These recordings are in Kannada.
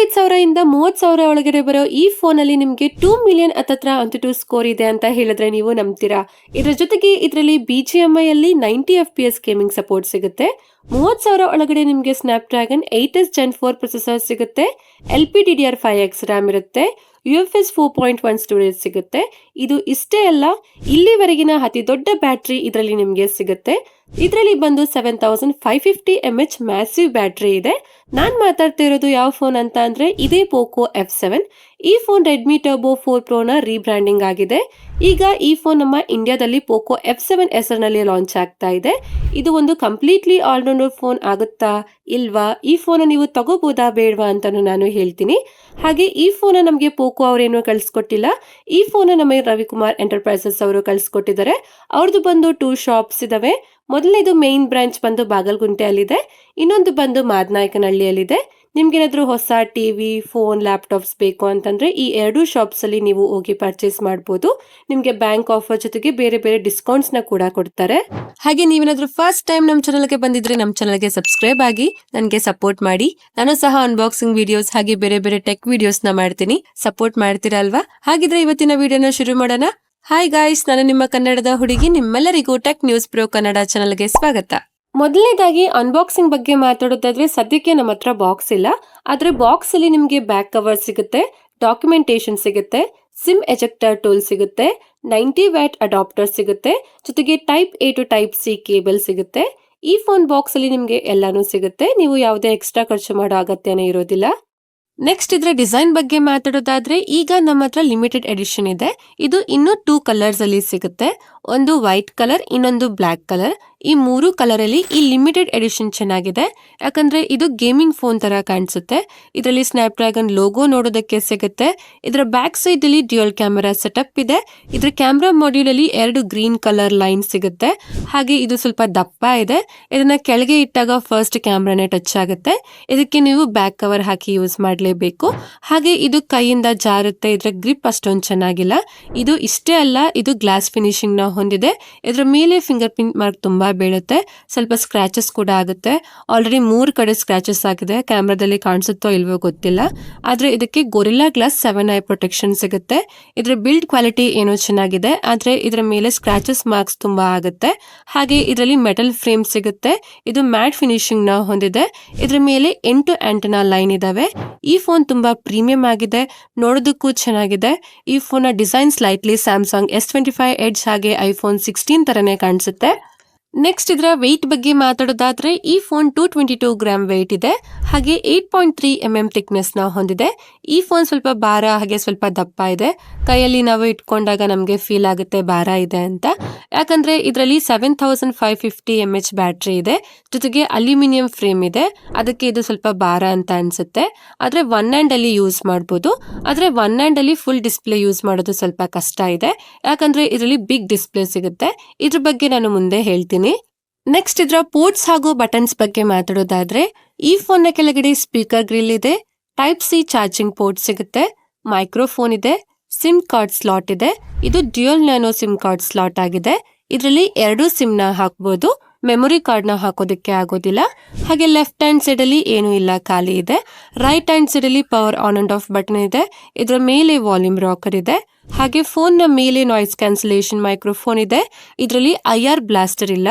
25,000 ಇಂದ 30,000 ಒಳಗಡೆ ಬರೋ ಈ ಫೋನ್ ಅಲ್ಲಿ ನಿಮ್ಗೆ 2 ಮಿಲಿಯನ್ ಹತ್ತತ್ರ ಅಂಟು ಸ್ಕೋರ್ ಇದೆ ಅಂತ ಹೇಳಿದ್ರೆ ನೀವು ನಂಬ್ತೀರಾ? ಇದ್ರ ಜೊತೆಗೆ ಇದರಲ್ಲಿ BGMI ಅಲ್ಲಿ 90 FPS ಗೇಮಿಂಗ್ ಸಪೋರ್ಟ್ ಸಿಗುತ್ತೆ. 30,000 ಒಳಗಡೆ ನಿಮ್ಗೆ snap dragon 8s Gen 4 processor ಸಿಗುತ್ತೆ. LPDDR5X RAM ಇರುತ್ತೆ. UFS 4.1 ಸ್ಟೋರೇಜ್ ಸಿಗುತ್ತೆ. ಇದು ಇಷ್ಟೇ ಅಲ್ಲ, ಇಲ್ಲಿವರೆಗಿನ ಅತಿ ದೊಡ್ಡ ಬ್ಯಾಟ್ರಿ ಇದರಲ್ಲಿ ನಿಮ್ಗೆ ಸಿಗುತ್ತೆ. ಇದರಲ್ಲಿ ಬಂದು 7550 mAh ಮ್ಯಾಸಿವ್ ಬ್ಯಾಟ್ರಿ ಇದೆ. ನಾನ್ ಮಾತಾಡ್ತಾ ಇರೋದು ಯಾವ ಫೋನ್ ಅಂತ ಅಂದ್ರೆ ಇದೇ ಪೋಕೋ F7. ಈ ಫೋನ್ ರೆಡ್ಮಿ ಟರ್ಬೋ 4 Pro ನ ರೀಬ್ರ್ಯಾಂಡಿಂಗ್ ಆಗಿದೆ. ಈಗ ಈ ಫೋನ್ ನಮ್ಮ ಇಂಡಿಯಾದಲ್ಲಿ ಪೋಕೋ F7 ಹೆಸರಿನಲ್ಲಿ ಲಾಂಚ್ ಆಗ್ತಾ ಇದೆ. ಇದು ಒಂದು ಕಂಪ್ಲೀಟ್ಲಿ ಆಲ್ರೌಂಡರ್ ಫೋನ್ ಆಗುತ್ತಾ ಇಲ್ವಾ, ಈ ಫೋನ್ ನೀವು ತಗೋಬಹುದಾ ಬೇಡವಾ ಅಂತಾನು ನಾನು ಹೇಳ್ತೀನಿ. ಹಾಗೆ ಈ ಫೋನ್ ನಮಗೆ ಪೋಕೋ ಅವರೇನು ಕಳ್ಸಿಕೊಟ್ಟಿಲ್ಲ. ಈ ಫೋನ್ ನಮ್ಮ ರವಿಕುಮಾರ್ ಎಂಟರ್ಪ್ರೈಸಸ್ ಅವರು ಕಳ್ಸಿಕೊಟ್ಟಿದ್ದಾರೆ. ಅವ್ರದ್ದು ಬಂದು 2 ಶಾಪ್ಸ್ ಇದಾವೆ. ಮೊದಲನೇದು ಮೇನ್ ಬ್ರಾಂಚ್ ಬಂದು ಬಾಗಲಗುಂಟೆಯಲ್ಲಿದೆ, ಇನ್ನೊಂದು ಬಂದು ಮಾದನಾಯಕನಹಳ್ಳಿಯಲ್ಲಿದೆ. ನಿಮ್ಗೇನಾದ್ರೂ ಹೊಸ ಟಿವಿ, ಫೋನ್, ಲ್ಯಾಪ್ಟಾಪ್ಸ್ ಬೇಕು ಅಂತಂದ್ರೆ ಈ 2 ಶಾಪ್ಸ್ ಅಲ್ಲಿ ನೀವು ಹೋಗಿ ಪರ್ಚೇಸ್ ಮಾಡಬಹುದು. ನಿಮ್ಗೆ ಬ್ಯಾಂಕ್ ಆಫರ್ ಜೊತೆಗೆ ಬೇರೆ ಬೇರೆ ಡಿಸ್ಕೌಂಟ್ಸ್ ನ ಕೂಡ ಕೊಡ್ತಾರೆ. ಹಾಗೆ ನೀವೇನಾದ್ರೂ ಫಸ್ಟ್ ಟೈಮ್ ನಮ್ಮ ಚಾನಲ್ಗೆ ಬಂದಿದ್ರೆ ನಮ್ಮ ಚಾನಲ್ಗೆ ಸಬ್ಸ್ಕ್ರೈಬ್ ಆಗಿ ನನಗೆ ಸಪೋರ್ಟ್ ಮಾಡಿ. ನಾನು ಸಹ ಅನ್ಬಾಕ್ಸಿಂಗ್ ವಿಡಿಯೋಸ್ ಹಾಗೆ ಬೇರೆ ಬೇರೆ ಟೆಕ್ ವಿಡಿಯೋಸ್ ನ ಮಾಡ್ತೀನಿ. ಸಪೋರ್ಟ್ ಮಾಡ್ತೀರಾ ಅಲ್ವಾ? ಹಾಗಿದ್ರೆ ಇವತ್ತಿನ ವಿಡಿಯೋನ ಶುರು ಮಾಡೋಣ. ಹಾಯ್ ಗಾಯ್ಸ್, ನಾನು ನಿಮ್ಮ ಕನ್ನಡದ ಹುಡುಗಿ. ನಿಮ್ಮೆಲ್ಲರಿಗೂ ಟೆಕ್ ನ್ಯೂಸ್ ಪ್ರೋ ಕನ್ನಡ ಚಾನಲ್ಗೆ ಸ್ವಾಗತ. ಮೊದಲನೇದಾಗಿ ಅನ್ಬಾಕ್ಸಿಂಗ್ ಬಗ್ಗೆ ಮಾತಾಡೋದಾದ್ರೆ ಸದ್ಯಕ್ಕೆ ನಮ್ಮ ಹತ್ರ ಬಾಕ್ಸ್ ಇಲ್ಲ. ಆದ್ರೆ ಬಾಕ್ಸ್ ಅಲ್ಲಿ ನಿಮ್ಗೆ ಬ್ಯಾಕ್ ಕವರ್ ಸಿಗುತ್ತೆ, ಡಾಕ್ಯುಮೆಂಟೇಶನ್ ಸಿಗುತ್ತೆ, ಸಿಮ್ ಎಜೆಕ್ಟರ್ ಟೂಲ್ ಸಿಗುತ್ತೆ, 90 ವ್ಯಾಟ್ ಅಡಾಪ್ಟರ್ ಸಿಗುತ್ತೆ, ಜೊತೆಗೆ type A to type C cable ಸಿಗುತ್ತೆ. ಈ ಫೋನ್ ಬಾಕ್ಸ್ ಅಲ್ಲಿ ನಿಮ್ಗೆ ಎಲ್ಲಾನು ಸಿಗುತ್ತೆ. ನೀವು ಯಾವುದೇ ಎಕ್ಸ್ಟ್ರಾ ಖರ್ಚು ಮಾಡೋ ಅಗತ್ಯನೇ ಇರೋದಿಲ್ಲ. ನೆಕ್ಸ್ಟ್ ಇದ್ರ ಡಿಸೈನ್ ಬಗ್ಗೆ ಮಾತಾಡೋದಾದ್ರೆ ಈಗ ನಮ್ಮ ಹತ್ರ ಲಿಮಿಟೆಡ್ ಎಡಿಷನ್ ಇದೆ. ಇದು ಇನ್ನು 2 ಕಲರ್ಸ್ ಅಲ್ಲಿ ಸಿಗುತ್ತೆ. ಒಂದು ವೈಟ್ ಕಲರ್, ಇನ್ನೊಂದು ಬ್ಲಾಕ್ ಕಲರ್. ಈ 3 ಕಲರ್ ಅಲ್ಲಿ ಈ ಲಿಮಿಟೆಡ್ ಎಡಿಷನ್ ಚೆನ್ನಾಗಿದೆ, ಯಾಕಂದ್ರೆ ಇದು ಗೇಮಿಂಗ್ ಫೋನ್ ತರ ಕಾಣಿಸುತ್ತೆ. ಇದರಲ್ಲಿ ಸ್ನ್ಯಾಪ್ ಡ್ರ್ಯಾಗನ್ ಲೋಗೋ ನೋಡೋದಕ್ಕೆ ಸಿಗುತ್ತೆ. ಇದರ ಬ್ಯಾಕ್ ಸೈಡ್ ಅಲ್ಲಿ ಡ್ಯುಯಲ್ ಕ್ಯಾಮೆರಾ ಸೆಟಪ್ ಇದೆ. ಇದ್ರ ಕ್ಯಾಮೆರಾ ಮಾಡ್ಯೂಲ್ ಅಲ್ಲಿ 2 ಗ್ರೀನ್ ಕಲರ್ ಲೈನ್ ಸಿಗುತ್ತೆ. ಹಾಗೆ ಇದು ಸ್ವಲ್ಪ ದಪ್ಪ ಇದೆ. ಇದನ್ನ ಕೆಳಗೆ ಇಟ್ಟಾಗ ಫಸ್ಟ್ ಕ್ಯಾಮ್ರಾನೇ ಟಚ್ ಆಗುತ್ತೆ. ಇದಕ್ಕೆ ನೀವು ಬ್ಯಾಕ್ ಕವರ್ ಹಾಕಿ ಯೂಸ್ ಮಾಡಲೇಬೇಕು. ಹಾಗೆ ಇದು ಕೈಯಿಂದ ಜಾರುತ್ತೆ. ಇದ್ರ ಗ್ರಿಪ್ ಅಷ್ಟೊಂದು ಚೆನ್ನಾಗಿಲ್ಲ. ಇದು ಇಷ್ಟೇ ಅಲ್ಲ, ಇದು ಗ್ಲಾಸ್ ಫಿನಿಶಿಂಗ್ ನ ಹೊಂದಿದೆ. ಇದರ ಮೇಲೆ ಫಿಂಗರ್ ಪ್ರಿಂಟ್ ಮಾರ್ಕ್ ತುಂಬಾ ಬೀಳುತ್ತೆ, ಸ್ವಲ್ಪ ಸ್ಕ್ರಾಚಸ್ ಕೂಡ ಆಗುತ್ತೆ. ಆಲ್ರೆಡಿ 3 ಕಡೆ ಸ್ಕ್ರಾಚಸ್ ಆಗಿದೆ. ಕ್ಯಾಮ್ರಾದಲ್ಲಿ ಕಾಣಿಸುತ್ತೋ ಇಲ್ವೋ ಗೊತ್ತಿಲ್ಲ. ಆದ್ರೆ ಇದಕ್ಕೆ ಗೊರಿಲ್ಲಾ ಗ್ಲಾಸ್ 7i ಪ್ರೊಟೆಕ್ಷನ್ ಸಿಗುತ್ತೆ. ಇದರ ಬಿಲ್ಡ್ ಕ್ವಾಲಿಟಿ ಏನೋ ಚೆನ್ನಾಗಿದೆ, ಆದ್ರೆ ಇದರ ಮೇಲೆ ಸ್ಕ್ರಾಚಸ್ ಮಾರ್ಕ್ಸ್ ತುಂಬಾ ಆಗುತ್ತೆ. ಹಾಗೆ ಇದರಲ್ಲಿ ಮೆಟಲ್ ಫ್ರೇಮ್ ಸಿಗುತ್ತೆ. ಇದು ಮ್ಯಾಟ್ ಫಿನಿಶಿಂಗ್ ನ ಹೊಂದಿದೆ. ಇದರ ಮೇಲೆ 8 ಆಂಟೆನಾ ಲೈನ್ ಇದಾವೆ. ಈ ಫೋನ್ ತುಂಬಾ ಪ್ರೀಮಿಯಂ ಆಗಿದೆ, ನೋಡೋದಕ್ಕೂ ಚೆನ್ನಾಗಿದೆ. ಈ ಫೋನ್ ನ design slightly Samsung S25 edge ಹಾಗೆ iPhone 16 ತರನೇ ಕಾಣಿಸುತ್ತೆ. ನೆಕ್ಸ್ಟ್ ಇದರ ವೆಯ್ಟ್ ಬಗ್ಗೆ ಮಾತಾಡೋದಾದ್ರೆ ಈ ಫೋನ್ 222 ಗ್ರಾಮ್ ವೆಯ್ಟ್ ಇದೆ. ಹಾಗೆ 8.3 mm ಥಿಕ್ನೆಸ್ ನ ಹೊಂದಿದೆ. ಈ ಫೋನ್ ಸ್ವಲ್ಪ ಭಾರ ಹಾಗೆ ಸ್ವಲ್ಪ ದಪ್ಪ ಇದೆ. ಕೈಯಲ್ಲಿ ನಾವು ಇಟ್ಕೊಂಡಾಗ ನಮಗೆ ಫೀಲ್ ಆಗುತ್ತೆ ಭಾರ ಇದೆ ಅಂತ, ಯಾಕಂದ್ರೆ ಇದರಲ್ಲಿ 7550 mAh ಬ್ಯಾಟ್ರಿ ಇದೆ, ಜೊತೆಗೆ ಅಲ್ಯೂಮಿನಿಯಂ ಫ್ರೇಮ್ ಇದೆ. ಅದಕ್ಕೆ ಇದು ಸ್ವಲ್ಪ ಭಾರ ಅಂತ ಅನ್ಸುತ್ತೆ. ಆದ್ರೆ ಒನ್ ಹ್ಯಾಂಡ್ ಅಲ್ಲಿ ಯೂಸ್ ಮಾಡಬಹುದು. ಆದ್ರೆ ಒನ್ ಹ್ಯಾಂಡ್ ಅಲ್ಲಿ ಫುಲ್ ಡಿಸ್ಪ್ಲೇ ಯೂಸ್ ಮಾಡೋದು ಸ್ವಲ್ಪ ಕಷ್ಟ ಇದೆ, ಯಾಕಂದ್ರೆ ಇದರಲ್ಲಿ ಬಿಗ್ ಡಿಸ್ಪ್ಲೇ ಸಿಗುತ್ತೆ. ಇದ್ರ ಬಗ್ಗೆ ನಾನು ಮುಂದೆ ಹೇಳ್ತೀನಿ. ನೆಕ್ಸ್ಟ್ ಇದರ ಪೋರ್ಟ್ಸ್ ಹಾಗೂ ಬಟನ್ಸ್ ಬಗ್ಗೆ ಮಾತಾಡೋದಾದ್ರೆ ಈ ಫೋನ್ ನ ಕೆಳಗಡೆ ಸ್ಪೀಕರ್ ಗ್ರಿಲ್ ಇದೆ, ಟೈಪ್ C ಚಾರ್ಜಿಂಗ್ ಪೋರ್ಟ್ ಸಿಗುತ್ತೆ, ಮೈಕ್ರೋಫೋನ್ ಇದೆ, ಸಿಮ್ ಕಾರ್ಡ್ ಸ್ಲಾಟ್ ಇದೆ. ಇದು dual nano sim card slot ಆಗಿದೆ. ಇದರಲ್ಲಿ 2 ಸಿಮ್ ನ ಹಾಕಬಹುದು, ಮೆಮೊರಿ ಕಾರ್ಡ್ ನ ಹಾಕೋದಕ್ಕೆ ಆಗೋದಿಲ್ಲ. ಹಾಗೆ ಲೆಫ್ಟ್ ಹ್ಯಾಂಡ್ ಸೈಡ್ ಅಲ್ಲಿ ಏನು ಇಲ್ಲ, ಖಾಲಿ ಇದೆ. ರೈಟ್ ಹ್ಯಾಂಡ್ ಸೈಡ್ ಅಲ್ಲಿ power on and of button ಇದೆ. ಇದರ ಮೇಲೆ ವಾಲ್ಯೂಮ್ ರಾಕರ್ ಇದೆ. ಹಾಗೆ ಫೋನ್ ನ ಮೇಲೆ ನಾಯ್ಸ್ ಕ್ಯಾನ್ಸಲೇಷನ್ ಮೈಕ್ರೋಫೋನ್ ಇದೆ. ಇದರಲ್ಲಿ IR ಬ್ಲಾಸ್ಟರ್ ಇಲ್ಲ.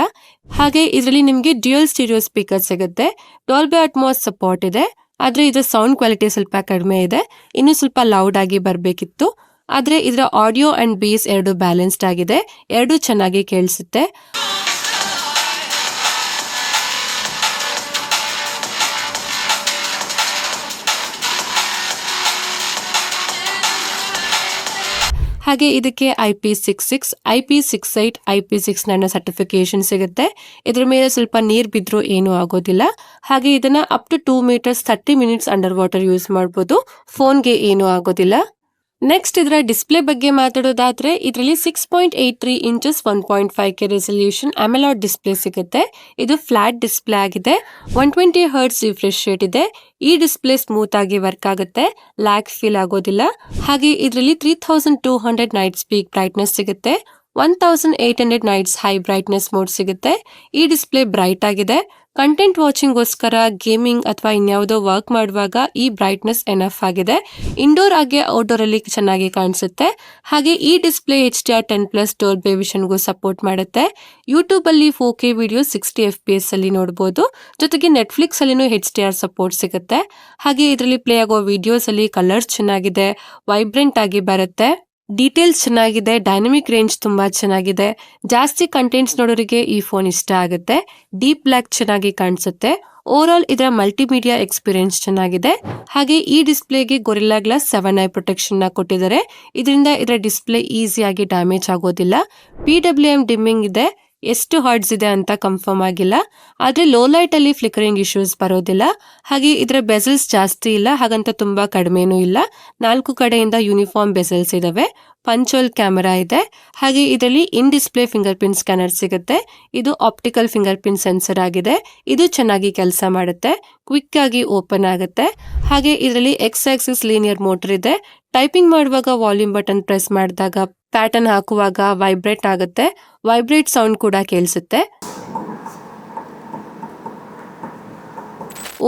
ಹಾಗೆ ಇದರಲ್ಲಿ ನಿಮ್ಗೆ ಡ್ಯುಯಲ್ ಸ್ಟೀರಿಯೋ ಸ್ಪೀಕರ್ ಸಿಗುತ್ತೆ. ಡಾಲ್ಬಿ ಅಟ್ಮಾಸ್ ಸಪೋರ್ಟ್ ಇದೆ, ಆದ್ರೆ ಇದರ ಸೌಂಡ್ ಕ್ವಾಲಿಟಿ ಸ್ವಲ್ಪ ಕಡಿಮೆ ಇದೆ. ಇನ್ನು ಸ್ವಲ್ಪ ಲೌಡ್ ಆಗಿ ಬರಬೇಕಿತ್ತು. ಆದ್ರೆ ಇದರ ಆಡಿಯೋ ಅಂಡ್ ಬೇಸ್ 2 ಬ್ಯಾಲೆನ್ಸ್ಡ್ ಆಗಿದೆ, 2 ಚೆನ್ನಾಗಿ ಕೇಳಿಸುತ್ತೆ. ಹಾಗೆ ಇದಕ್ಕೆ IP66, IP68, IP69 ಸರ್ಟಿಫಿಕೇಶನ್ ಸಿಗುತ್ತೆ. ಇದ್ರ ಮೇಲೆ ಸ್ವಲ್ಪ ನೀರ್ ಬಿದ್ರೂ ಏನೂ ಆಗೋದಿಲ್ಲ. ಹಾಗೆ ಇದನ್ನ up to 2 metres 30 minutes under water use ಮಾಡಬಹುದು. ಫೋನ್ಗೆ ಏನೂ ಆಗೋದಿಲ್ಲ. ನೆಕ್ಸ್ಟ್ ಇದರ ಡಿಸ್ಪ್ಲೇ ಬಗ್ಗೆ ಮಾತಾಡೋದಾದ್ರೆ ಇದರಲ್ಲಿ 6.83 ಇಂಚಸ್ 1.5K ರೆಸಲ್ಯೂಷನ್ ಅಮೆಲಾಯ್ಡ್ ಡಿಸ್ಪ್ಲೇ ಸಿಗುತ್ತೆ. ಇದು ಫ್ಲಾಟ್ ಡಿಸ್ಪ್ಲೇ ಆಗಿದೆ. 120 Hz ರಿಫ್ರೆಶ್ ರೇಟ್ ಇದೆ. ಈ ಡಿಸ್ಪ್ಲೇ ಸ್ಮೂತ್ ಆಗಿ ವರ್ಕ್ ಆಗುತ್ತೆ, ಲ್ಯಾಗ್ ಫೀಲ್ ಆಗೋದಿಲ್ಲ. ಹಾಗೆ ಇದರಲ್ಲಿ 3200 ನೈಟ್ ಪೀಕ್ ಬ್ರೈಟ್ನೆಸ್ ಸಿಗುತ್ತೆ. 1800 ನೈಟ್ಸ್ ಹೈ ಬ್ರೈಟ್ನೆಸ್ ಮೋಡ್ ಸಿಗುತ್ತೆ. ಈ ಡಿಸ್ಪ್ಲೇ ಬ್ರೈಟ್ ಆಗಿದೆ. ಕಂಟೆಂಟ್ ವಾಚಿಂಗ್ಗೋಸ್ಕರ ಗೇಮಿಂಗ್ ಅಥವಾ ಇನ್ಯಾವುದೋ ವರ್ಕ್ ಮಾಡುವಾಗ ಈ ಬ್ರೈಟ್ನೆಸ್ ಎನಫ್ ಆಗಿದೆ. ಇಂಡೋರ್ ಆಗಿ ಔಟ್ಡೋರ್ ಅಲ್ಲಿ ಚೆನ್ನಾಗಿ ಕಾಣಿಸುತ್ತೆ. ಹಾಗೆ ಈ ಡಿಸ್ಪ್ಲೇ HDR10+ ಡೋಲ್ಬಿ ವಿಷನ್ಗೂ ಸಪೋರ್ಟ್ ಮಾಡುತ್ತೆ. ಯೂಟ್ಯೂಬ್ ಅಲ್ಲಿ 4K ವಿಡಿಯೋ 60 FPS ಅಲ್ಲಿ ನೋಡಬಹುದು. ಜೊತೆಗೆ ನೆಟ್ಫ್ಲಿಕ್ಸ್ ಅಲ್ಲಿನೂ HDR ಸಪೋರ್ಟ್ ಸಿಗುತ್ತೆ. ಹಾಗೆ ಇದರಲ್ಲಿ ಪ್ಲೇ ಆಗೋ ವಿಡಿಯೋಸ್ ಅಲ್ಲಿ ಕಲರ್ಸ್ ಚೆನ್ನಾಗಿದೆ, ವೈಬ್ರೆಂಟ್ ಆಗಿ ಬರುತ್ತೆ. ಡೀಟೇಲ್ಸ್ ಚೆನ್ನಾಗಿದೆ, ಡೈನಮಿಕ್ ರೇಂಜ್ ತುಂಬಾ ಚೆನ್ನಾಗಿದೆ. ಜಾಸ್ತಿ ಕಂಟೆಂಟ್ಸ್ ನೋಡೋರಿಗೆ ಈ ಫೋನ್ ಇಷ್ಟ ಆಗುತ್ತೆ. ಡೀಪ್ ಬ್ಲ್ಯಾಕ್ ಚೆನ್ನಾಗಿ ಕಾಣಿಸುತ್ತೆ. ಓವರ್ ಆಲ್ ಇದರ ಮಲ್ಟಿಮೀಡಿಯಾ ಎಕ್ಸ್ಪೀರಿಯನ್ಸ್ ಚೆನ್ನಾಗಿದೆ. ಹಾಗೆ ಈ ಡಿಸ್ಪ್ಲೇಗೆ ಗೊರಿಲ್ಲಾ ಗ್ಲಾಸ್ 7i ಪ್ರೊಟೆಕ್ಷನ್ ನ ಕೊಟ್ಟಿದ್ದಾರೆ. ಇದರಿಂದ ಇದರ ಡಿಸ್ಪ್ಲೇ ಈಸಿಯಾಗಿ ಡ್ಯಾಮೇಜ್ ಆಗೋದಿಲ್ಲ. PWM ಡಿಮ್ಮಿಂಗ್ ಇದೆ. ಎಷ್ಟು ಹರ್ಟ್ಸ್ ಇದೆ ಅಂತ ಕನ್ಫರ್ಮ್ ಆಗಿಲ್ಲ. ಆದ್ರೆ ಲೋ ಲೈಟ್ ಅಲ್ಲಿ ಫ್ಲಿಕರಿಂಗ್ ಇಶ್ಯೂಸ್ ಬರೋದಿಲ್ಲ. ಹಾಗೆ ಇದರ ಬೆಸಲ್ಸ್ ಜಾಸ್ತಿ ಇಲ್ಲ, ಹಾಗಂತ ತುಂಬಾ ಕಡಿಮೆನೂ ಇಲ್ಲ. 4 ಕಡೆಯಿಂದ ಯೂನಿಫಾರ್ಮ್ ಬೆಸಲ್ಸ್ ಇದಾವೆ. ಪಂಚೋಲ್ ಕ್ಯಾಮೆರಾ ಇದೆ. ಹಾಗೆ ಇದರಲ್ಲಿ ಇನ್ ಡಿಸ್ಪ್ಲೇ ಫಿಂಗರ್ ಪ್ರಿಂಟ್ ಸ್ಕ್ಯಾನರ್ ಸಿಗುತ್ತೆ. ಇದು ಆಪ್ಟಿಕಲ್ ಫಿಂಗರ್ ಪ್ರಿಂಟ್ ಸೆನ್ಸರ್ ಆಗಿದೆ. ಇದು ಚೆನ್ನಾಗಿ ಕೆಲಸ ಮಾಡುತ್ತೆ. ಕ್ವಿಕ್ ಆಗಿ ಓಪನ್ ಆಗುತ್ತೆ. ಹಾಗೆ ಇದರಲ್ಲಿ X ಆಕ್ಸಿಸ್ ಲೀನಿಯರ್ ಮೋಟರ್ ಇದೆ. ಟೈಪಿಂಗ್ ಮಾಡುವಾಗ ವಾಲ್ಯೂಮ್ ಬಟನ್ ಪ್ರೆಸ್ ಮಾಡಿದಾಗ, ಪ್ಯಾಟರ್ನ್ ಹಾಕುವಾಗ ವೈಬ್ರೇಟ್ ಆಗುತ್ತೆ. ವೈಬ್ರೇಟ್ ಸೌಂಡ್ ಕೂಡ ಕೇಳಿಸುತ್ತೆ.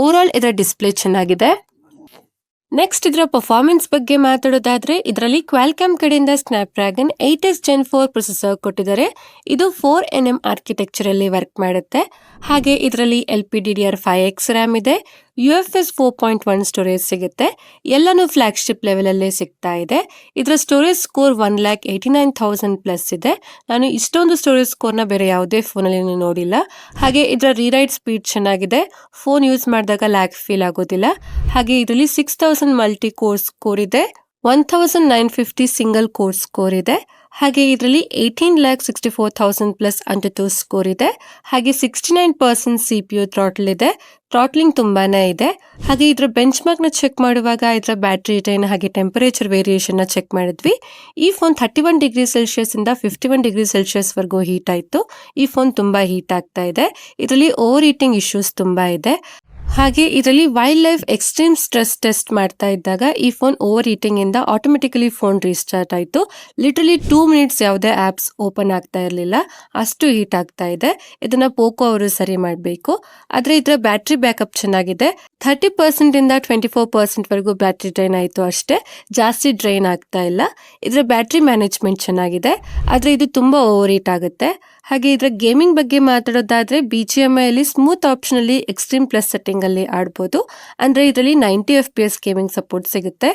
ಓವರ್ ಆಲ್ ಇದರ ಡಿಸ್ಪ್ಲೇ ಚೆನ್ನಾಗಿದೆ. ನೆಕ್ಸ್ಟ್ ಇದರ ಪರ್ಫಾರ್ಮೆನ್ಸ್ ಬಗ್ಗೆ ಮಾತಾಡೋದಾದ್ರೆ ಇದರಲ್ಲಿ ಕ್ವಾಲ್ಕಾಮ್ ಕಡೆಯಿಂದ ಸ್ನ್ಯಾಪ್ಡ್ರ್ಯಾಗನ್ 8s Gen 4 ಪ್ರೊಸೆಸರ್ ಕೊಟ್ಟಿದ್ದಾರೆ. ಇದು 4nm ಆರ್ಕಿಟೆಕ್ಚರ್ ಅಲ್ಲಿ ವರ್ಕ್ ಮಾಡುತ್ತೆ. ಹಾಗೆ ಇದರಲ್ಲಿ LPDDR5X ರ್ಯಾಮ್ ಇದೆ. UFS 4.1 ಸ್ಟೋರೇಜ್ ಸಿಗುತ್ತೆ. ಎಲ್ಲಾನು ಫ್ಲಾಗ್ಶಿಪ್ ಲೆವೆಲ್ ಅಲ್ಲೇ ಸಿಗ್ತಾ ಇದೆ. ಇದರ ಸ್ಟೋರೇಜ್ ಸ್ಕೋರ್ 1,89,000+ ಇದೆ. ನಾನು ಇಷ್ಟೊಂದು ಸ್ಟೋರೇಜ್ ಸ್ಕೋರ್ನ ಬೇರೆ ಯಾವುದೇ ಫೋನಲ್ಲಿ ನೋಡಿಲ್ಲ. ಹಾಗೆ ಇದರ ರೀರೈಟ್ ಸ್ಪೀಡ್ ಚೆನ್ನಾಗಿದೆ. ಫೋನ್ ಯೂಸ್ ಮಾಡಿದಾಗ ಲ್ಯಾಗ್ ಫೀಲ್ ಆಗೋದಿಲ್ಲ. ಹಾಗೆ ಇದರಲ್ಲಿ 6000 ಮಲ್ಟಿ ಕೋರ್ ಸ್ಕೋರ್ ಇದೆ. 1950 ಸಿಂಗಲ್ ಕೋರ್ ಸ್ಕೋರ್ ಇದೆ. ಹಾಗೆ ಇದರಲ್ಲಿ 18,64,000+ ANTUTU ಸ್ಕೋರ್ ಇದೆ. ಹಾಗೆ 69% CPU ಥ್ರಾಟಲ್ ಇದೆ. ಥ್ರಾಟ್ಲಿಂಗ್ ತುಂಬಾನೇ ಇದೆ. ಹಾಗೆ ಇದರ ಬೆಂಚ್ ಮಾರ್ಕ್ ನ ಚೆಕ್ ಮಾಡುವಾಗ ಇದರ ಬ್ಯಾಟರಿ ಟೈಮ್ ಹಾಗೆ ಟೆಂಪರೇಚರ್ ವೇರಿಯೇಷನ್ ನ ಚೆಕ್ ಮಾಡಿದ್ವಿ. ಈ ಫೋನ್ 31 ಡಿಗ್ರಿ ಸೆಲ್ಸಿಯಸ್ ಇಂದ 51 ಡಿಗ್ರಿ ಸೆಲ್ಸಿಯಸ್ ವರೆಗೂ ಹೀಟ್ ಆಯ್ತು. ಈ ಫೋನ್ ತುಂಬಾ ಹೀಟ್ ಆಗ್ತಾ ಇದೆ. ಇದರಲ್ಲಿ ಓವರ್ ಹೀಟಿಂಗ್ ಇಶ್ಯೂಸ್ ತುಂಬಾ ಇದೆ. ಹಾಗೆ ಇದರಲ್ಲಿ wild life extreme stress test ಮಾಡ್ತಾ ಇದ್ದಾಗ ಈ ಫೋನ್ ಓವರ್ ಹೀಟಿಂಗ್ ಇಂದ ಆಟೋಮೆಟಿಕಲಿ ಫೋನ್ ರೀಸ್ಟಾರ್ಟ್ ಆಯ್ತು. ಲಿಟರಲಿ 2 ಮಿನಿಟ್ಸ್ ಯಾವುದೇ ಆಪ್ಸ್ ಓಪನ್ ಆಗ್ತಾ ಇರಲಿಲ್ಲ, ಅಷ್ಟು ಹೀಟ್ ಆಗ್ತಾ ಇದೆ. ಇದನ್ನ ಪೋಕೋ ಅವರು ಸರಿ ಮಾಡಬೇಕು. ಆದ್ರೆ ಇದರ ಬ್ಯಾಟ್ರಿ ಬ್ಯಾಕಪ್ ಚೆನ್ನಾಗಿದೆ. 30% ಇಂದ 24% ವರೆಗೂ ಬ್ಯಾಟ್ರಿ ಡ್ರೈನ್ ಆಯ್ತು ಅಷ್ಟೇ, ಜಾಸ್ತಿ ಡ್ರೈನ್ ಆಗ್ತಾ ಇಲ್ಲ. ಇದರ ಬ್ಯಾಟ್ರಿ ಮ್ಯಾನೇಜ್ಮೆಂಟ್ ಚೆನ್ನಾಗಿದೆ, ಆದ್ರೆ ಇದು ತುಂಬಾ ಓವರ್ ಹೀಟ್ ಆಗುತ್ತೆ. ಹಾಗೆ ಇದರ ಗೇಮಿಂಗ್ ಬಗ್ಗೆ ಮಾತಾಡೋದಾದ್ರೆ BGMI ಅಲ್ಲಿ ಸ್ಮೂತ್ ಆಪ್ಷನ್ ಅಲ್ಲಿ ಎಕ್ಸ್ಟ್ರೀಮ್ ಪ್ಲಸ್ ಸೆಟ್ಟಿಂಗ್ ಅಲ್ಲಿ ಆಡಬಹುದು. ಅಂದ್ರೆ ಇದರಲ್ಲಿ 90 FPS ಗೇಮಿಂಗ್ ಸಪೋರ್ಟ್ ಸಿಗುತ್ತೆ.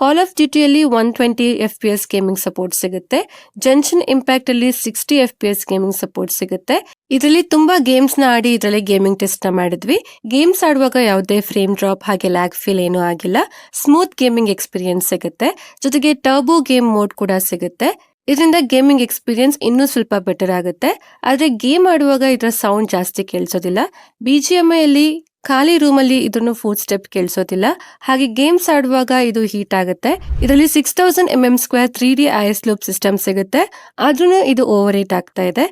ಕಾಲ್ ಆಫ್ ಡ್ಯೂಟಿ ಅಲ್ಲಿ 120 FPS ಗೇಮಿಂಗ್ ಸಪೋರ್ಟ್ ಸಿಗುತ್ತೆ. ಜೆನ್ಷನ್ ಇಂಪ್ಯಾಕ್ಟ್ ಅಲ್ಲಿ 60 FPS ಗೇಮಿಂಗ್ ಸಪೋರ್ಟ್ ಸಿಗುತ್ತೆ. ಇದರಲ್ಲಿ ತುಂಬಾ ಗೇಮ್ಸ್ ನ ಆಡಿ ಇದರಲ್ಲಿ ಗೇಮಿಂಗ್ ಟೆಸ್ಟ್ ನ ಮಾಡಿದ್ವಿ. ಗೇಮ್ಸ್ ಆಡುವಾಗ ಯಾವುದೇ ಫ್ರೇಮ್ ಡ್ರಾಪ್ ಹಾಗೆ ಲ್ಯಾಗ್ ಫೀಲ್ ಏನೂ ಆಗಿಲ್ಲ. ಸ್ಮೂತ್ ಗೇಮಿಂಗ್ ಎಕ್ಸ್ಪೀರಿಯನ್ಸ್ ಸಿಗುತ್ತೆ. ಜೊತೆಗೆ ಟರ್ಬೋ ಗೇಮ್ ಮೋಡ್ ಕೂಡ ಸಿಗುತ್ತೆ. ಇದರಿಂದ ಗೇಮಿಂಗ್ ಎಕ್ಸ್ಪೀರಿಯನ್ಸ್ ಇನ್ನೂ ಸ್ವಲ್ಪ ಬೆಟರ್ ಆಗುತ್ತೆ. ಆದ್ರೆ ಗೇಮ್ ಆಡುವಾಗ ಇದರ ಸೌಂಡ್ ಜಾಸ್ತಿ ಕೇಳಿಸೋದಿಲ್ಲ. BGMI ಅಲ್ಲಿ ಖಾಲಿ ರೂಮ್ ಅಲ್ಲಿ ಇದನ್ನು ಫುಟ್ ಸ್ಟೆಪ್ ಕೇಳಿಸೋದಿಲ್ಲ. ಹಾಗೆ ಗೇಮ್ಸ್ ಆಡುವಾಗ ಇದು ಹೀಟ್ ಆಗುತ್ತೆ. ಇದರಲ್ಲಿ 6000 mm² 3D IS loop system ಸಿಗುತ್ತೆ. ಆದ್ರೂ ಇದು ಓವರ್ ಹೀಟ್ ಆಗ್ತಾ ಇದೆ.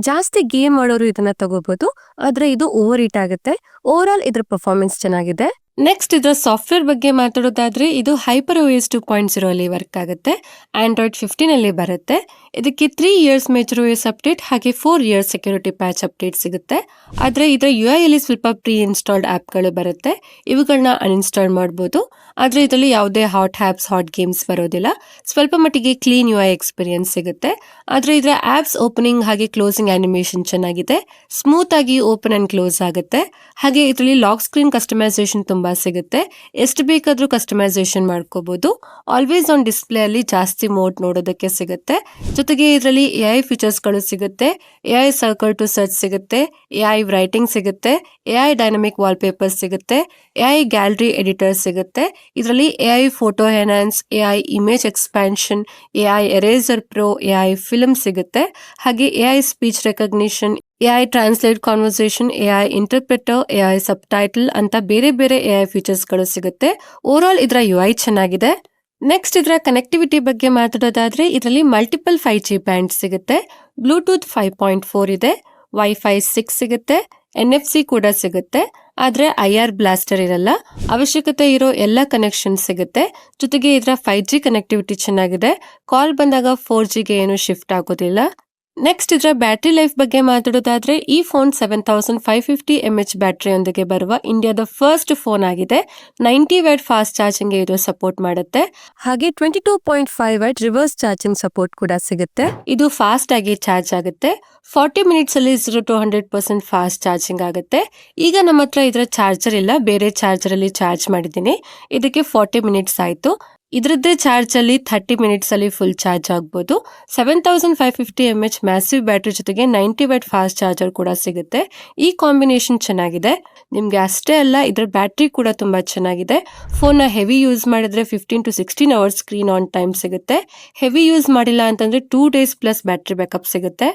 ಜಾಸ್ತಿ ಗೇಮ್ ಆಡೋರು ಇದನ್ನ ತಗೋಬಹುದು, ಆದ್ರೆ ಇದು ಓವರ್ ಹೀಟ್ ಆಗುತ್ತೆ. ಓವರ್ ಆಲ್ ಇದ್ರ ಪರ್ಫಾರ್ಮೆನ್ಸ್ ಚೆನ್ನಾಗಿದೆ. ನೆಕ್ಸ್ಟ್ ಇದರ ಸಾಫ್ಟ್ವೇರ್ ಬಗ್ಗೆ ಮಾತಾಡೋದಾದ್ರೆ ಇದು HyperOS 2.0 ಅಲ್ಲಿ ವರ್ಕ್ ಆಗುತ್ತೆ. Android 15 ಅಲ್ಲಿ ಬರುತ್ತೆ. ಇದಕ್ಕೆ 3 years MageOS ಅಪ್ಡೇಟ್ ಹಾಗೆ 4 years ಸೆಕ್ಯೂರಿಟಿ ಪ್ಯಾಚ್ ಅಪ್ಡೇಟ್ ಸಿಗುತ್ತೆ. ಆದ್ರೆ ಇದರ UI ಅಲ್ಲಿ ಸ್ವಲ್ಪ ಪ್ರೀ ಇನ್ಸ್ಟಾಲ್ಡ್ ಆಪ್ಗಳು ಬರುತ್ತೆ. ಇವುಗಳನ್ನ ಅನ್ಇನ್ಸ್ಟಾಲ್ ಮಾಡಬಹುದು. ಆದ್ರೆ ಇದರಲ್ಲಿ ಯಾವುದೇ ಹಾಟ್ ಆಪ್ಸ್, ಹಾಟ್ ಗೇಮ್ಸ್ ಬರೋದಿಲ್ಲ. ಸ್ವಲ್ಪ ಮಟ್ಟಿಗೆ ಕ್ಲೀನ್ UI ಎಕ್ಸ್ಪೀರಿಯನ್ಸ್ ಸಿಗುತ್ತೆ. ಆದ್ರೆ ಇದರ ಆಪ್ಸ್ ಓಪನಿಂಗ್ ಹಾಗೆ ಕ್ಲೋಸಿಂಗ್ ಆನಿಮೇಷನ್ ಚೆನ್ನಾಗಿದೆ. ಸ್ಮೂತ್ ಆಗಿ ಓಪನ್ ಅಂಡ್ ಕ್ಲೋಸ್ ಆಗುತ್ತೆ. ಹಾಗೆ ಇದರಲ್ಲಿ ಲಾಕ್ ಸ್ಕ್ರೀನ್ ಕಸ್ಟಮೈಸೇಷನ್ ತುಂಬಾ ಸಿಗುತ್ತೆ. ಎಷ್ಟು ಬೇಕಾದ್ರೂ ಕಸ್ಟಮೈಸೇಷನ್ ಮಾಡ್ಕೋಬಹುದು. ಆಲ್ವೇಸ್ ಆನ್ ಡಿಸ್ಪ್ಲೇ ಅಲ್ಲಿ ಜಾಸ್ತಿ ಮೋಡ್ ನೋಡೋದಕ್ಕೆ ಸಿಗುತ್ತೆ. ಜೊತೆಗೆ ಇದರಲ್ಲಿ AI ಫೀಚರ್ಸ್ ಗಳು ಸಿಗುತ್ತೆ. AI ಸರ್ಕಲ್ ಟು ಸರ್ಚ್ ಸಿಗುತ್ತೆ. AI ರೈಟಿಂಗ್ ಸಿಗುತ್ತೆ. AI ಡೈನಮಿಕ್ ವಾಲ್ಪೇಪರ್ ಸಿಗುತ್ತೆ. AI ಗ್ಯಾಲರಿ ಎಡಿಟರ್ ಸಿಗುತ್ತೆ. ಇದರಲ್ಲಿ AI photo enhance, AI image expansion, AI eraser pro, AI film ಸಿಗುತ್ತೆ. ಹಾಗೆ AI speech recognition, AI translate conversation, AI ಇಂಟರ್ಪ್ರೆಟರ್, AI subtitle ಅಂತ ಬೇರೆ ಬೇರೆ AI ಫೀಚರ್ಸ್ ಗಳು ಸಿಗುತ್ತೆ. ಓವರ್ ಆಲ್ ಇದರ UI ಚೆನ್ನಾಗಿದೆ. ನೆಕ್ಸ್ಟ್ ಇದರ ಕನೆಕ್ಟಿವಿಟಿ ಬಗ್ಗೆ ಮಾತಾಡೋದಾದ್ರೆ ಇದರಲ್ಲಿ ಮಲ್ಟಿಪಲ್ 5G ಬ್ಯಾಂಡ್ ಸಿಗುತ್ತೆ. ಬ್ಲೂಟೂತ್ 5.4 ಇದೆ. Wi-Fi 6 ಸಿಗುತ್ತೆ. NFC ಕೂಡ ಸಿಗುತ್ತೆ. ಆದ್ರೆ IR ಬ್ಲಾಸ್ಟರ್ ಇರಲ್ಲ. ಅವಶ್ಯಕತೆ ಇರೋ ಎಲ್ಲ ಕನೆಕ್ಷನ್ ಸಿಗುತ್ತೆ. ಜೊತೆಗೆ ಇದರ 5G ಕನೆಕ್ಟಿವಿಟಿ ಚೆನ್ನಾಗಿದೆ. ಕಾಲ್ ಬಂದಾಗ 4Gಗೆ ಏನು ಶಿಫ್ಟ್ ಆಗೋದಿಲ್ಲ. ನೆಕ್ಸ್ಟ್ ಇದರ ಬ್ಯಾಟರಿ ಲೈಫ್ ಬಗ್ಗೆ ಮಾತಾಡೋದಾದ್ರೆ ಈ ಫೋನ್ 7550 mAh ಬ್ಯಾಟರಿಯೊಂದಿಗೆ ಬರುವ ಇಂಡಿಯಾದ ಫಸ್ಟ್ ಫೋನ್ ಆಗಿದೆ. 90 ವ್ಯಾಟ್ ಫಾಸ್ಟ್ ಚಾರ್ಜಿಂಗ್ ಇದು ಸಪೋರ್ಟ್ ಮಾಡುತ್ತೆ. ಹಾಗೆ 22.5 ವ್ಯಾಟ್ ರಿವರ್ಸ್ ಚಾರ್ಜಿಂಗ್ ಸಪೋರ್ಟ್ ಕೂಡ ಸಿಗುತ್ತೆ. ಇದು ಫಾಸ್ಟ್ ಆಗಿ ಚಾರ್ಜ್ ಆಗುತ್ತೆ. 40 ಮಿನಿಟ್ಸ್ ಅಲ್ಲಿ 0 to 100% ಫಾಸ್ಟ್ ಚಾರ್ಜಿಂಗ್ ಆಗುತ್ತೆ. ಈಗ ನಮ್ಮ ಹತ್ರ ಇದರ ಚಾರ್ಜರ್ ಇಲ್ಲ, ಬೇರೆ ಚಾರ್ಜರ್ ಅಲ್ಲಿ ಚಾರ್ಜ್ ಮಾಡಿದ್ದೀನಿ. ಇದಕ್ಕೆ 40 ಮಿನಿಟ್ಸ್ ಆಯ್ತು. ಇದರದ್ದೇ ಚಾರ್ಜ್ ಅಲ್ಲಿ 30 ಮಿನಿಟ್ಸ್ ಅಲ್ಲಿ ಫುಲ್ ಚಾರ್ಜ್ ಆಗ್ಬೋದು. 7550 mAh ಮ್ಯಾಸಿವ್ ಬ್ಯಾಟರಿ ಜೊತೆಗೆ 90 ವ್ಯಾಟ್ ಫಾಸ್ಟ್ ಚಾರ್ಜರ್ ಕೂಡ ಸಿಗುತ್ತೆ. ಈ ಕಾಂಬಿನೇಷನ್ ಚೆನ್ನಾಗಿದೆ. ನಿಮ್ಗೆ ಅಷ್ಟೇ ಅಲ್ಲ, ಇದರ ಬ್ಯಾಟರಿ ಕೂಡ ತುಂಬಾ ಚೆನ್ನಾಗಿದೆ. ಫೋನ್ ನ ಹೆವಿ ಯೂಸ್ ಮಾಡಿದ್ರೆ 15 to 16 hours screen on time ಸಿಗುತ್ತೆ. ಹೆವಿ ಯೂಸ್ ಮಾಡಿಲ್ಲ ಅಂತಂದ್ರೆ 2 ಡೇಸ್ ಪ್ಲಸ್ ಬ್ಯಾಟರಿ ಬ್ಯಾಕಪ್ ಸಿಗುತ್ತೆ.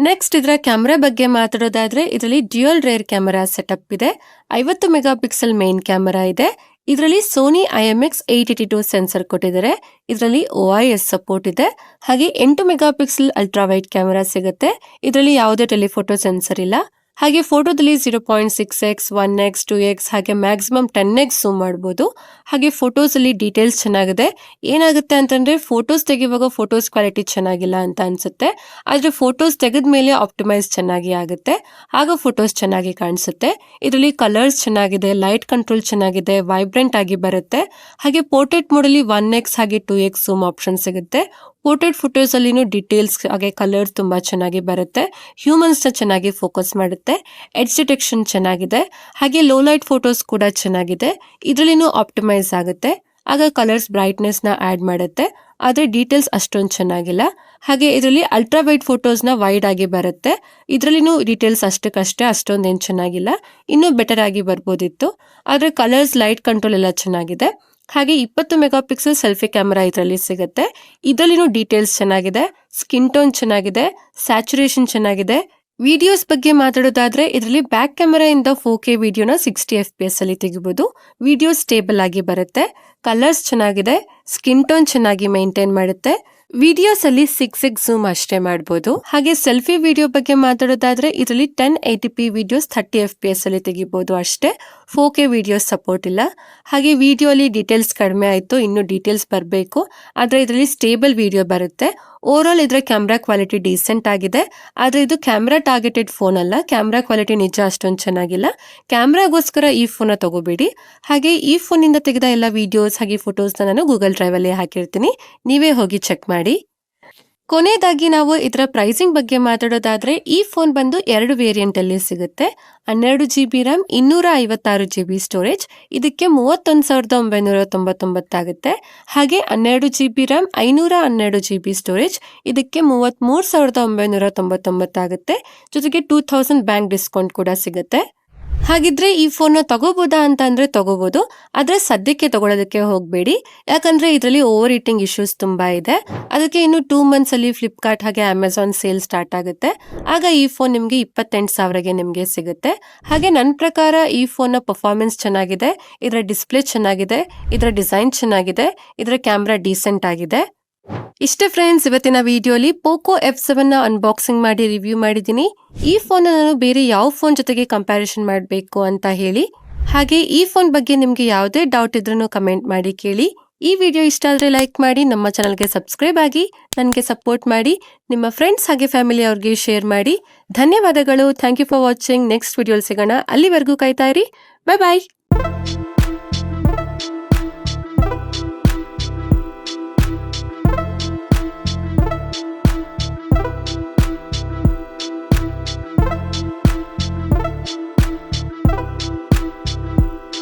ನೆಕ್ಸ್ಟ್ ಇದರ ಕ್ಯಾಮೆರಾ ಬಗ್ಗೆ ಮಾತಾಡೋದಾದ್ರೆ ಇದರಲ್ಲಿ ಡ್ಯುಯಲ್ ರೇರ್ ಕ್ಯಾಮೆರಾ ಸೆಟಪ್ ಇದೆ. 50 ಮೆಗಾ ಪಿಕ್ಸೆಲ್ ಮೇನ್ ಕ್ಯಾಮೆರಾ ಇದೆ. ಇದರಲ್ಲಿ ಸೋನಿ IMX882 ಸೆನ್ಸರ್ ಕೊಟ್ಟಿದ್ದಾರೆ. ಇದರಲ್ಲಿ OIS ಸಪೋರ್ಟ್ ಇದೆ. ಹಾಗೆ 8 mega pixel ultra wide camera ಸಿಗುತ್ತೆ. ಇದರಲ್ಲಿ ಯಾವುದೇ ಟೆಲಿಫೋಟೋ ಸೆನ್ಸರ್ ಇಲ್ಲ. ಹಾಗೆ ಫೋಟೋದಲ್ಲಿ 0.6x 1x 2x ಹಾಗೆ ಮ್ಯಾಕ್ಸಿಮಮ್ 10x ಝೂಮ್ ಮಾಡಬಹುದು. ಹಾಗೆ ಫೋಟೋಸ್ ಅಲ್ಲಿ ಡೀಟೇಲ್ಸ್ ಚೆನ್ನಾಗಿದೆ. ಏನಾಗುತ್ತೆ ಅಂತಂದ್ರೆ ಫೋಟೋಸ್ ತೆಗೆಯುವಾಗ ಫೋಟೋಸ್ ಕ್ವಾಲಿಟಿ ಚೆನ್ನಾಗಿಲ್ಲ ಅಂತ ಅನ್ಸುತ್ತೆ. ಆದ್ರೆ ಫೋಟೋಸ್ ತೆಗೆದ ಮೇಲೆ ಆಪ್ಟಿಮೈಸ್ ಚೆನ್ನಾಗಿ ಆಗುತ್ತೆ. ಆಗ ಫೋಟೋಸ್ ಚೆನ್ನಾಗಿ ಕಾಣಿಸುತ್ತೆ. ಇದರಲ್ಲಿ ಕಲರ್ಸ್ ಚೆನ್ನಾಗಿದೆ, ಲೈಟ್ ಕಂಟ್ರೋಲ್ ಚೆನ್ನಾಗಿದೆ, ವೈಬ್ರೆಂಟ್ ಆಗಿ ಬರುತ್ತೆ. ಹಾಗೆ ಪೋರ್ಟ್ರೇಟ್ ಮೋಡ್ ಅಲ್ಲಿ 1x ಹಾಗೆ 2x ಝೂಮ್ ಆಪ್ಷನ್ ಸಿಗುತ್ತೆ. ಪೋರ್ಟ್ರೇಟ್ ಫೋಟೋಸ್ ಅಲ್ಲಿನೂ ಡೀಟೇಲ್ಸ್ ಹಾಗೆ ಕಲರ್ಸ್ ತುಂಬಾ ಚೆನ್ನಾಗಿ ಬರುತ್ತೆ. ಹ್ಯೂಮನ್ಸ್ ನ ಚೆನ್ನಾಗಿ ಫೋಕಸ್ ಮಾಡುತ್ತೆ. ಎಡ್ಜ್ ಡಿಟೆಕ್ಷನ್ ಚೆನ್ನಾಗಿದೆ. ಹಾಗೆ ಲೋ ಲೈಟ್ ಫೋಟೋಸ್ ಕೂಡ ಚೆನ್ನಾಗಿದೆ. ಇದರಲ್ಲಿನೂ ಆಪ್ಟಿಮೈಸ್ ಆಗುತ್ತೆ. ಆಗ ಕಲರ್ಸ್ ಬ್ರೈಟ್ನೆಸ್ ನ ಆಡ್ ಮಾಡುತ್ತೆ. ಆದ್ರೆ ಡೀಟೇಲ್ಸ್ ಅಷ್ಟೊಂದು ಚೆನ್ನಾಗಿಲ್ಲ. ಹಾಗೆ ಇದರಲ್ಲಿ ಅಲ್ಟ್ರಾ ವೈಡ್ ಫೋಟೋಸ್ ನ ವೈಡ್ ಆಗಿ ಬರುತ್ತೆ. ಇದರಲ್ಲಿನೂ ಡೀಟೇಲ್ಸ್ ಅಷ್ಟಕ್ಕಷ್ಟೇ, ಅಷ್ಟೊಂದೇನು ಚೆನ್ನಾಗಿಲ್ಲ. ಇನ್ನೂ ಬೆಟರ್ ಆಗಿ ಬರ್ಬೋದಿತ್ತು. ಆದ್ರೆ ಕಲರ್ಸ್, ಲೈಟ್ ಕಂಟ್ರೋಲ್ ಎಲ್ಲ ಚೆನ್ನಾಗಿದೆ. ಹಾಗೆ 20 ಮೆಗಾ ಪಿಕ್ಸೆಲ್ ಸೆಲ್ಫಿ ಕ್ಯಾಮೆರಾ ಇದರಲ್ಲಿ ಸಿಗುತ್ತೆ. ಇದರಲ್ಲಿನೂ ಡೀಟೇಲ್ಸ್ ಚೆನ್ನಾಗಿದೆ. ಸ್ಕಿನ್ ಟೋನ್ ಚೆನ್ನಾಗಿದೆ. ಸ್ಯಾಚುರೇಷನ್ ಚೆನ್ನಾಗಿದೆ. ವಿಡಿಯೋಸ್ ಬಗ್ಗೆ ಮಾತಾಡೋದಾದ್ರೆ ಇದರಲ್ಲಿ ಬ್ಯಾಕ್ ಕ್ಯಾಮೆರಾ ಇಂದ 4K ವಿಡಿಯೋನ 60 FPS ಅಲ್ಲಿ ತೆಗಿಬಹುದು. ವಿಡಿಯೋ ಸ್ಟೇಬಲ್ ಆಗಿ ಬರುತ್ತೆ. ಕಲರ್ಸ್ ಚೆನ್ನಾಗಿದೆ. ಸ್ಕಿನ್ ಟೋನ್ ಚೆನ್ನಾಗಿ ಮೇಂಟೈನ್ ಮಾಡುತ್ತೆ. ವಿಡಿಯೋಸ್ ಅಲ್ಲಿ 6x ಝೂಮ್ ಅಷ್ಟೇ ಮಾಡಬಹುದು. ಹಾಗೆ ಸೆಲ್ಫಿ ವಿಡಿಯೋ ಬಗ್ಗೆ ಮಾತಾಡೋದಾದ್ರೆ ಇದರಲ್ಲಿ 1080p ವಿಡಿಯೋಸ್ 30 FPS ಅಲ್ಲಿ ತೆಗಿಬಹುದು ಅಷ್ಟೇ. 4K ವಿಡಿಯೋಸ್ ಸಪೋರ್ಟ್ ಇಲ್ಲ. ಹಾಗೆ ವಿಡಿಯೋ ಅಲ್ಲಿ ಡೀಟೇಲ್ಸ್ ಕಡಿಮೆ ಆಯ್ತು, ಇನ್ನು ಡೀಟೇಲ್ಸ್ ಬರಬೇಕು. ಆದ್ರೆ ಇದರಲ್ಲಿ ಸ್ಟೇಬಲ್ ವಿಡಿಯೋ ಬರುತ್ತೆ. ಓವರ್ ಆಲ್ ಇದರ ಕ್ಯಾಮ್ರಾ ಕ್ವಾಲಿಟಿ ಡೀಸೆಂಟ್ ಆಗಿದೆ. ಆದ್ರೆ ಇದು ಕ್ಯಾಮ್ರಾ ಟಾರ್ಗೆಟೆಡ್ ಫೋನ್ ಅಲ್ಲ. ಕ್ಯಾಮ್ರಾ ಕ್ವಾಲಿಟಿ ನಿಜ ಅಷ್ಟೊಂದು ಚೆನ್ನಾಗಿಲ್ಲ. ಕ್ಯಾಮ್ರಾಗೋಸ್ಕರ ಈ ಫೋನ್ ತಗೋಬೇಡಿ. ಹಾಗೆ ಈ ಫೋನ್ ಇಂದ ತೆಗೆದ ಎಲ್ಲ ವಿಡಿಯೋಸ್ ಹಾಗೆ ಫೋಟೋಸ್ ನಾನು ಗೂಗಲ್ ಡ್ರೈವ್ ಅಲ್ಲಿ ಹಾಕಿರ್ತೀನಿ. ನೀವೇ ಹೋಗಿ ಚೆಕ್ ಮಾಡಿ. ಕೊನೆಯದಾಗಿ ನಾವು ಇದರ ಪ್ರೈಸಿಂಗ್ ಬಗ್ಗೆ ಮಾತಾಡೋದಾದ್ರೆ ಈ ಫೋನ್ ಬಂದು 2 ವೇರಿಯಂಟ್ ಅಲ್ಲಿ ಸಿಗುತ್ತೆ. 12 GB RAM 256 GB ಸ್ಟೋರೇಜ್. ಇದಕ್ಕೆ 31,999 ಆಗುತ್ತೆ. ಹಾಗೆ 12 GB RAM 512 GB ಸ್ಟೋರೇಜ್. ಇದಕ್ಕೆ 33,999 ಆಗುತ್ತೆ. ಜೊತೆಗೆ 2000 ಬ್ಯಾಂಕ್ ಡಿಸ್ಕೌಂಟ್ ಕೂಡ ಸಿಗುತ್ತೆ. ಹಾಗಿದ್ರೆ ಈ ಫೋನ್ ತಗೋಬಹುದಾ ಅಂತ ಅಂದ್ರೆ ತಗೋಬಹುದು. ಆದ್ರೆ ಸದ್ಯಕ್ಕೆ ತಗೊಳ್ಳೋದಕ್ಕೆ ಹೋಗಬೇಡಿ. ಯಾಕಂದ್ರೆ ಇದರಲ್ಲಿ ಓವರ್ ಹೀಟಿಂಗ್ ಇಶ್ಯೂಸ್ ತುಂಬಾ ಇದೆ. ಅದಕ್ಕೆ ಇನ್ನು 2 ಮಂತ್ಸ್ ಅಲ್ಲಿ ಫ್ಲಿಪ್ಕಾರ್ಟ್ ಹಾಗೆ ಅಮೆಝಾನ್ ಸೇಲ್ ಸ್ಟಾರ್ಟ್ ಆಗುತ್ತೆ. ಆಗ ಈ ಫೋನ್ ನಿಮ್ಗೆ 28,000ಗೆ ನಿಮ್ಗೆ ಸಿಗುತ್ತೆ. ಹಾಗೆ ನನ್ನ ಪ್ರಕಾರ ಈ ಫೋನ್ ನ ಪರ್ಫಾರ್ಮೆನ್ಸ್ ಚೆನ್ನಾಗಿದೆ. ಇದರ ಡಿಸ್ಪ್ಲೇ ಚೆನ್ನಾಗಿದೆ. ಇದರ ಡಿಸೈನ್ ಚೆನ್ನಾಗಿದೆ. ಇದರ ಕ್ಯಾಮ್ರಾ ಡೀಸೆಂಟ್ ಆಗಿದೆ. ಇಷ್ಟೇ ಫ್ರೆಂಡ್ಸ್, ಇವತ್ತಿನ ವಿಡಿಯೋಲಿ ಪೋಕೋ F7 ನ ಅನ್ಬಾಕ್ಸಿಂಗ್ ಮಾಡಿ ರಿವ್ಯೂ ಮಾಡಿದ್ದೀನಿ. ಈ ಫೋನ್ ನಾನು ಬೇರೆ ಯಾವ ಫೋನ್ ಜೊತೆಗೆ ಕಂಪ್ಯಾರಿಸನ್ ಮಾಡಬೇಕು ಅಂತ ಹೇಳಿ. ಹಾಗೆ ಈ ಫೋನ್ ಬಗ್ಗೆ ನಿಮ್ಗೆ ಯಾವುದೇ ಡೌಟ್ ಇದ್ರೂ ಕಮೆಂಟ್ ಮಾಡಿ ಕೇಳಿ. ಈ ವಿಡಿಯೋ ಇಷ್ಟ ಆದ್ರೆ ಲೈಕ್ ಮಾಡಿ, ನಮ್ಮ ಚಾನಲ್ಗೆ ಸಬ್ಸ್ಕ್ರೈಬ್ ಆಗಿ ನನಗೆ ಸಪೋರ್ಟ್ ಮಾಡಿ, ನಿಮ್ಮ ಫ್ರೆಂಡ್ಸ್ ಹಾಗೆ ಫ್ಯಾಮಿಲಿ ಅವ್ರಿಗೆ ಶೇರ್ ಮಾಡಿ. ಧನ್ಯವಾದಗಳು. Thank you for watching. Next ವಿಡಿಯೋಲಿ ಸಿಗೋಣ. ಅಲ್ಲಿವರೆಗೂ ಕಾಯ್ತಾ ಇರಿ. ಬೈ ಬಾಯ್.